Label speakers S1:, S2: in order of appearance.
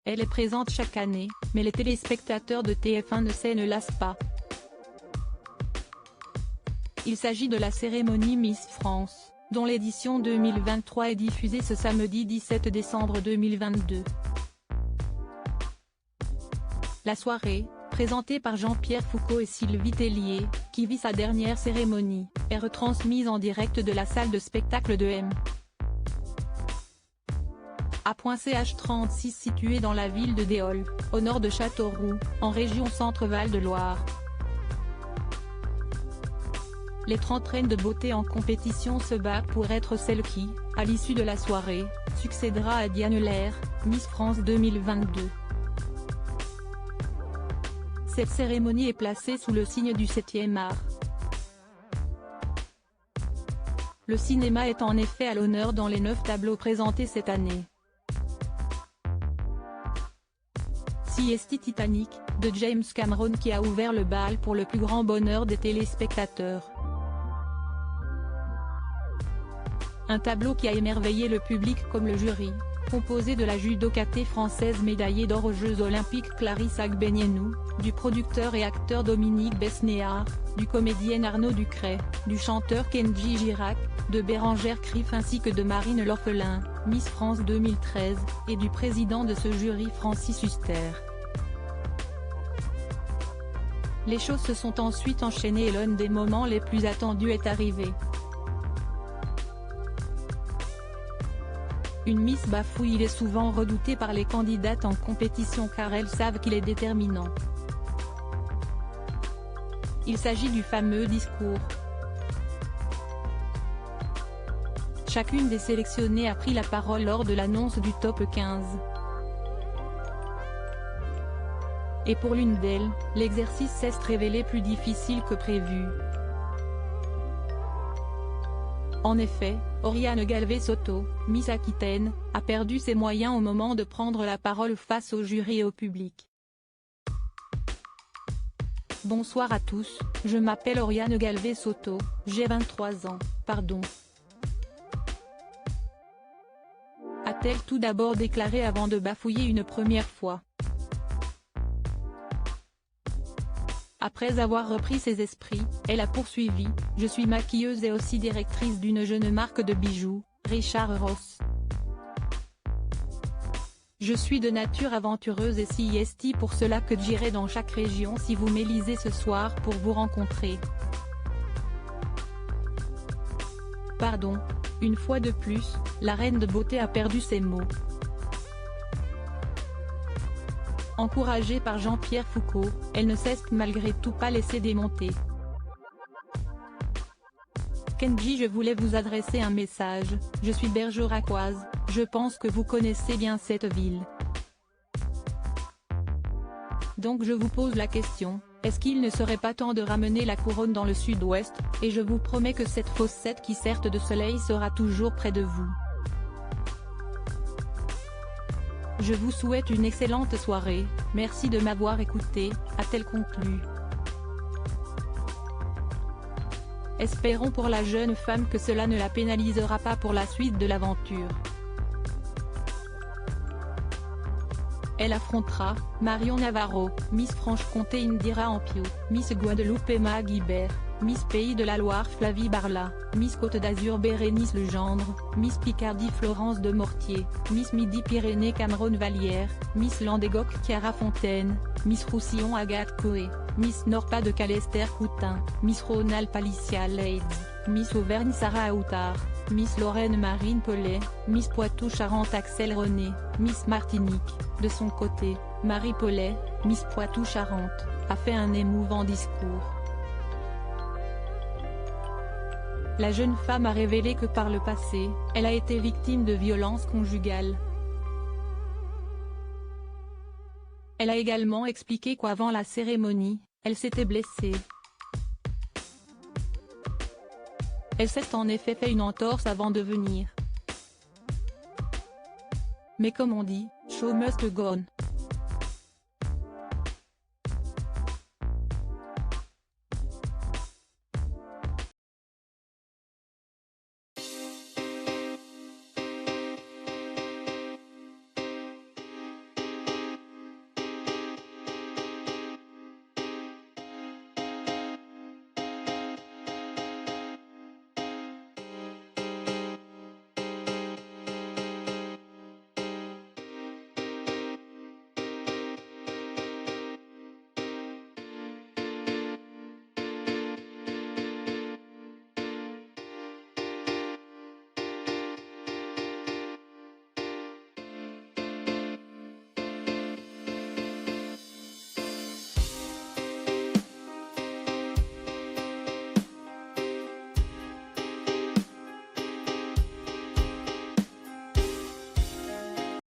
S1: Elle est présente chaque année, mais les téléspectateurs de TF1 ne lassent pas. Il s'agit de la cérémonie Miss France, dont l'édition 2023 est diffusée ce samedi 17 décembre 2022. La soirée, présentée par Jean-Pierre Foucault et Sylvie Tellier, qui vit sa dernière cérémonie, est retransmise en direct de la salle de spectacle de M. A.ch36 située dans la ville de Déol, au nord de Châteauroux, en région Centre-Val de Loire. Les 30 reines de beauté en compétition se battent pour être celle qui, à l'issue de la soirée, succédera à Diane Lair, Miss France 2022. Cette cérémonie est placée sous le signe du 7e art. Le cinéma est en effet à l'honneur dans les 9 tableaux présentés cette année. Sieste Titanic, de James Cameron qui a ouvert le bal pour le plus grand bonheur des téléspectateurs. Un tableau qui a émerveillé le public comme le jury, composé de la judokate française médaillée d'or aux Jeux Olympiques Clarisse Agbenienou, du producteur et acteur Dominique Besnéard, du comédien Arnaud Ducret, du chanteur Kenji Girac, de Bérangère Krief ainsi que de Marine L'Orphelin, Miss France 2013, et du président de ce jury Francis Huster. Les choses se sont ensuite enchaînées et l'un des moments les plus attendus est arrivé. Une Miss bafouille. Il est souvent redouté par les candidates en compétition car elles savent qu'il est déterminant. Il s'agit du fameux discours. Chacune des sélectionnées a pris la parole lors de l'annonce du top 15. Et pour l'une d'elles, l'exercice s'est révélé plus difficile que prévu. En effet, Oriane Galvez-Soto, Miss Aquitaine, a perdu ses moyens au moment de prendre la parole face au jury et au public. Bonsoir à tous, je m'appelle Oriane Galvez-Soto, j'ai 23 ans, pardon. A-t-elle tout d'abord déclaré avant de bafouiller une première fois. Après avoir repris ses esprits, elle a poursuivi, « Je suis maquilleuse et aussi directrice d'une jeune marque de bijoux, Richard Ross. Je suis de nature aventureuse et sieste pour cela que j'irai dans chaque région si vous m'élisez ce soir pour vous rencontrer. » Pardon, une fois de plus, la reine de beauté a perdu ses mots. Encouragée par Jean-Pierre Foucault, elle ne cesse malgré tout pas laisser démonter. Kenji, je voulais vous adresser un message, je suis bergeracoise, je pense que vous connaissez bien cette ville. Donc je vous pose la question, est-ce qu'il ne serait pas temps de ramener la couronne dans le sud-ouest, et je vous promets que cette fossette qui sert de soleil sera toujours près de vous. Je vous souhaite une excellente soirée, merci de m'avoir écouté, a-t-elle conclu. Espérons pour la jeune femme que cela ne la pénalisera pas pour la suite de l'aventure. Elle affrontera, Marion Navarro, Miss Franche-Comté Indira Ampio, Miss Guadeloupe Emma Guibert, Miss Pays de la Loire Flavie Barla, Miss Côte d'Azur Bérénice Legendre, Miss Picardie Florence de Mortier, Miss Midi-Pyrénées Cameron Vallière, Miss Landégoc Chiara Fontaine, Miss Roussillon Agathe Coé, Miss Nord-Pas de Calester Coutin, Miss Rhône-Alpes Alicia Leids, Miss Auvergne Sarah Aoutard, Miss Lorraine Marine Pellet, Miss Poitou-Charentes Axel René, Miss Martinique, de son côté, Marie Pellet, Miss Poitou-Charentes, a fait un émouvant discours. La jeune femme a révélé que par le passé, elle a été victime de violences conjugales. Elle a également expliqué qu'avant la cérémonie, elle s'était blessée. Elle s'est en effet fait une entorse avant de venir. Mais comme on dit, show must go on.